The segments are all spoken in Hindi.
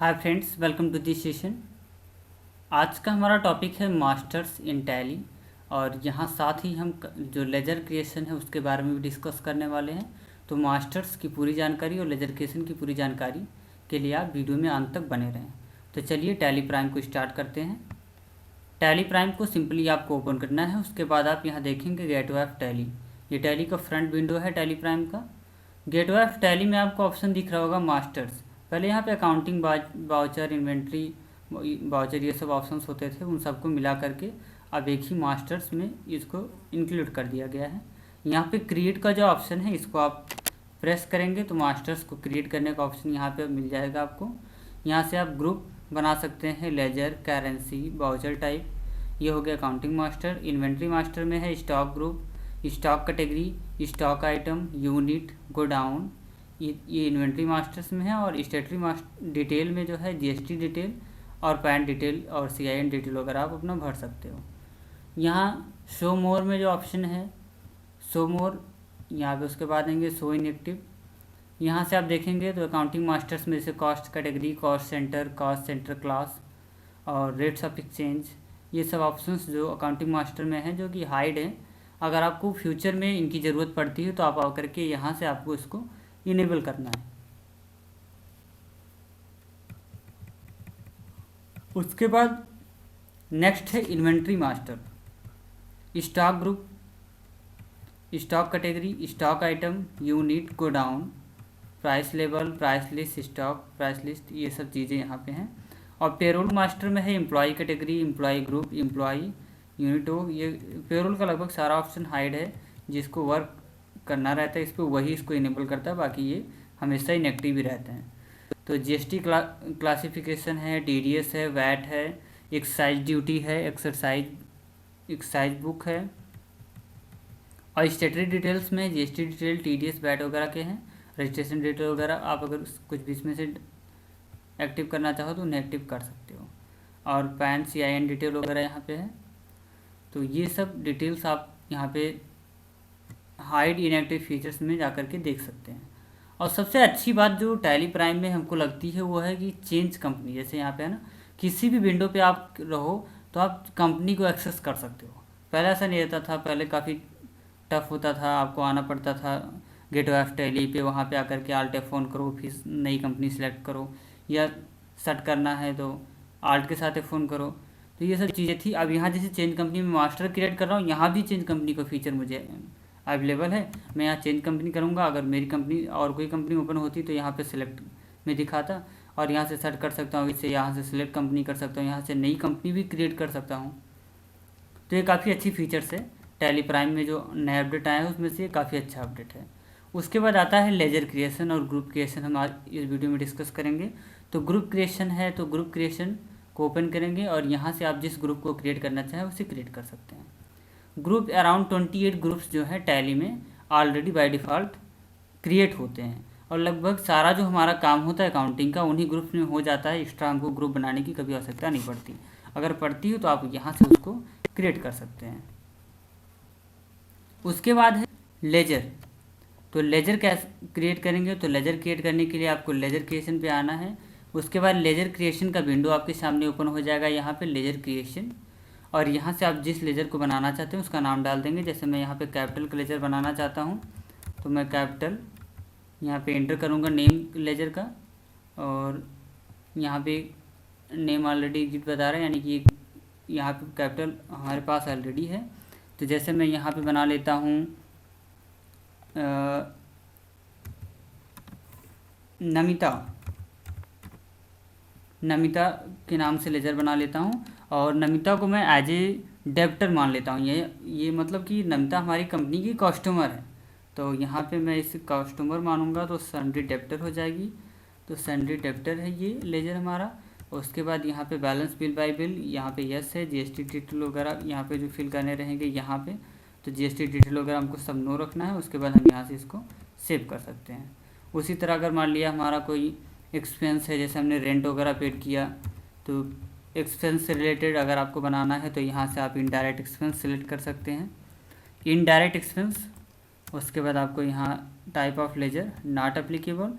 Hi friends, welcome to this session. आज का हमारा टॉपिक है मास्टर्स इन टैली। और यहाँ साथ ही हम जो लेजर क्रिएशन है उसके बारे में भी डिस्कस करने वाले हैं। तो मास्टर्स की पूरी जानकारी और लेजर क्रिएशन की पूरी जानकारी के लिए आप वीडियो में अंत तक बने रहें। तो चलिए टैली प्राइम को स्टार्ट करते हैं। टैली प्राइम को सिंपली आपको ओपन करना है। उसके बाद आप यहाँ देखेंगे गेटवे ऑफ टैली। ये टैली का फ्रंट विंडो है टैली प्राइम का। गेटवे ऑफ टैली में आपको ऑप्शन दिख रहा होगा मास्टर्स। पहले यहाँ पे अकाउंटिंग, बाउचर, इन्वेंट्री बाउचर, ये सब ऑप्शंस होते थे, उन सबको मिला करके अब एक ही मास्टर्स में इसको इंक्लूड कर दिया गया है। यहाँ पे क्रिएट का जो ऑप्शन है इसको आप प्रेस करेंगे तो मास्टर्स को क्रिएट करने का ऑप्शन यहाँ पे मिल जाएगा आपको। यहाँ से आप ग्रुप बना सकते हैं, लेजर, करेंसी, बाउचर टाइप। ये हो गया अकाउंटिंग मास्टर। इन्वेंट्री मास्टर में है stock group, stock category, stock item, unit, godown, ये इन्वेंट्री मास्टर्स में है। और स्टेटरी डिटेल में जो है जीएसटी डिटेल और पैन डिटेल और सीआईएन डिटेल वगैरह आप अपना भर सकते हो। यहाँ शो मोर में जो ऑप्शन है शो मोर, यहाँ पे उसके बाद आएंगे शो इनएक्टिव। यहाँ से आप देखेंगे तो अकाउंटिंग मास्टर्स में जैसे cost category, cost centre class और रेट्स ऑफ एक्सचेंज, ये सब ऑप्शंस जो अकाउंटिंग मास्टर में हैं जो कि हाइड हैं। अगर आपको फ्यूचर में इनकी ज़रूरत पड़ती है तो आप आकर के यहाँ से आपको इसको इनेबल करना है। उसके बाद नेक्स्ट है inventory master. Stock group, stock category, stock item, unit, godown, price level, price list, stock price list, ये सब चीज़ें यहाँ पे हैं। और पेरोल मास्टर में है employee category, employee group, employee unit हो। ये पेरोल का लगभग सारा ऑप्शन हाइड है। जिसको वर्क करना रहता है इस पर वही इसको इनेबल करता है, बाकी ये हमेशा इनएक्टिव ही रहते हैं। तो जीएसटी क्लासिफिकेशन है, टीडीएस है, वैट है, एक्साइज ड्यूटी है, एक्साइज बुक है। और स्टेटरी डिटेल्स में जीएसटी डिटेल, टीडीएस, वैट वगैरह के हैं। रजिस्ट्रेशन डिटेल वगैरह आप अगर कुछ भी इसमें से एक्टिव करना चाहो तो उन्हें एक्टिव कर सकते हो। और पैन, सीआईएन डिटेल वगैरह यहाँ पे है। तो ये सब डिटेल्स आप यहाँ पे हाइड इनएक्टिव फीचर्स में जाकर के देख सकते हैं। और सबसे अच्छी बात जो टैली प्राइम में हमको लगती है वो है कि चेंज कंपनी, जैसे यहाँ पे है ना, किसी भी विंडो पे आप रहो तो आप कंपनी को एक्सेस कर सकते हो। पहले ऐसा नहीं रहता था, पहले काफ़ी टफ होता था, आपको आना पड़ता था गेटवे ऑफ टैली पे, वहाँ पे आकर के आल्ट F1 करो, फिर नई कंपनी सेलेक्ट करो, या सेट करना है तो आल्ट के साथ F1 करो। तो ये सब चीज़ें थी। अब यहाँ जैसे चेंज कंपनी में मास्टर क्रिएट कर रहा हूँ, यहाँ भी चेंज कंपनी का फीचर मुझे अवेलेबल है। मैं यहाँ चेंज कंपनी करूँगा, अगर मेरी कंपनी और कोई कंपनी ओपन होती तो यहाँ पे सिलेक्ट में दिखाता, और यहाँ से सेट कर सकता हूँ, इससे यहाँ से सिलेक्ट कंपनी कर सकता हूँ, यहाँ से नई कंपनी भी क्रिएट कर सकता हूँ। तो ये काफ़ी अच्छी फीचर्स है। टैली प्राइम में जो नए अपडेट आए हैं उसमें से काफ़ी अच्छा अपडेट है। उसके बाद आता है लेजर क्रिएशन और ग्रुप क्रिएशन, हम आज इस वीडियो में डिस्कस करेंगे। तो ग्रुप क्रिएशन है, तो ग्रुप क्रिएशन को ओपन करेंगे और यहाँ से आप जिस ग्रुप को क्रिएट करना चाहें उसे क्रिएट कर सकते हैं। ग्रुप अराउंड 28 ग्रुप्स जो है टैली में ऑलरेडी बाय डिफ़ॉल्ट क्रिएट होते हैं। और लगभग सारा जो हमारा काम होता है अकाउंटिंग का उन्हीं ग्रुप्स में हो जाता है। एक्स्ट्रा हमको ग्रुप बनाने की कभी आवश्यकता नहीं पड़ती। अगर पड़ती हो तो आप यहाँ से उसको क्रिएट कर सकते हैं। उसके बाद है लेजर। तो लेजर कैसे क्रिएट करेंगे, तो लेजर क्रिएट करने के लिए आपको लेजर क्रिएशन पे आना है। उसके बाद लेजर क्रिएशन का विंडो आपके सामने ओपन हो जाएगा, यहाँ पे लेजर क्रिएशन। और यहाँ से आप जिस लेजर को बनाना चाहते हैं उसका नाम डाल देंगे। जैसे मैं यहाँ पे कैपिटल का लेजर बनाना चाहता हूँ तो मैं कैपिटल यहाँ पे एंटर करूँगा नेम लेजर का, और यहाँ पे नेम ऑलरेडी एग्जिट बता रहा है, यानी कि यहाँ पे कैपिटल हमारे पास ऑलरेडी है। तो जैसे मैं यहाँ पे बना लेता हूँ नमिता के नाम से लेजर बना लेता हूँ, और नमिता को मैं एज ए डेब्टर मान लेता हूँ। ये मतलब कि नमिता हमारी कंपनी की कस्टमर है, तो यहाँ पे मैं इसे कस्टमर मानूंगा तो सन्ड्री डेब्टर हो जाएगी। तो सन्ड्री डेब्टर है ये लेजर हमारा। उसके बाद यहाँ पे बैलेंस बिल बाय बिल, यहाँ पे यस है। जीएसटी डिटेल वगैरह यहाँ पे जो फिल करने रहेंगे यहाँ पे, तो जीएसटी डिटेल वगैरह हमको सब नो रखना है। उसके बाद हम यहाँ से इसको सेव कर सकते हैं। उसी तरह अगर मान लिया हमारा कोई एक्सपेंस है, जैसे हमने रेंट वगैरह पेड किया, तो एक्सपेंस से रिलेटेड अगर आपको बनाना है तो यहाँ से आप इनडायरेक्ट एक्सपेंस सेलेक्ट कर सकते हैं, इनडायरेक्ट एक्सपेंस। उसके बाद आपको यहाँ type of ledger not applicable,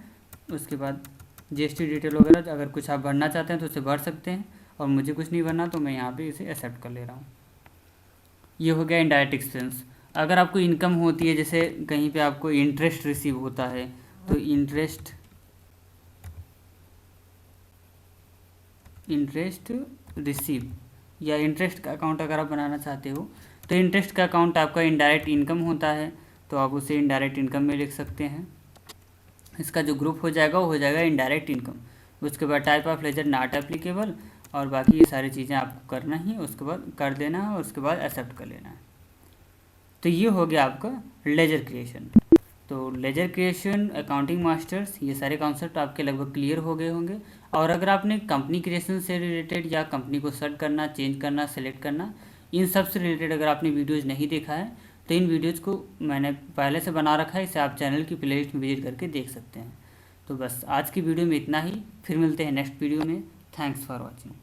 उसके बाद GST डिटेल वगैरह अगर कुछ आप भरना चाहते हैं तो उसे भर सकते हैं, और मुझे कुछ नहीं भरना तो मैं यहाँ पे इसे एक्सेप्ट कर ले रहा हूँ। ये हो गया इनडायरेक्ट एक्सपेंस। अगर आपको इनकम होती है, जैसे कहीं पे आपको इंटरेस्ट रिसीव होता है, तो इंटरेस्ट रिसीव या इंटरेस्ट का अकाउंट अगर आप बनाना चाहते हो, तो इंटरेस्ट का अकाउंट आपका इनडायरेक्ट इनकम होता है, तो आप उसे इनडायरेक्ट इनकम में लिख सकते हैं। इसका जो ग्रुप हो जाएगा वो हो जाएगा इनडायरेक्ट इनकम। उसके बाद type of ledger not applicable, और बाकी ये सारी चीज़ें आपको करना ही, उसके बाद कर देना है और उसके बाद एक्सेप्ट कर लेना है। तो ये हो गया आपका लेजर क्रिएशन। तो लेजर क्रिएशन, अकाउंटिंग मास्टर्स, ये सारे कॉन्सेप्ट आपके लगभग क्लियर हो गए होंगे। और अगर आपने कंपनी क्रिएशन से रिलेटेड या कंपनी को सर्च करना, चेंज करना, सेलेक्ट करना, इन सब से रिलेटेड अगर आपने वीडियोज़ नहीं देखा है तो इन वीडियोज़ को मैंने पहले से बना रखा है, इसे आप चैनल की प्लेलिस्ट में विजिट करके देख सकते हैं। तो बस आज की वीडियो में इतना ही, फिर मिलते हैं नेक्स्ट वीडियो में। Thanks for watching.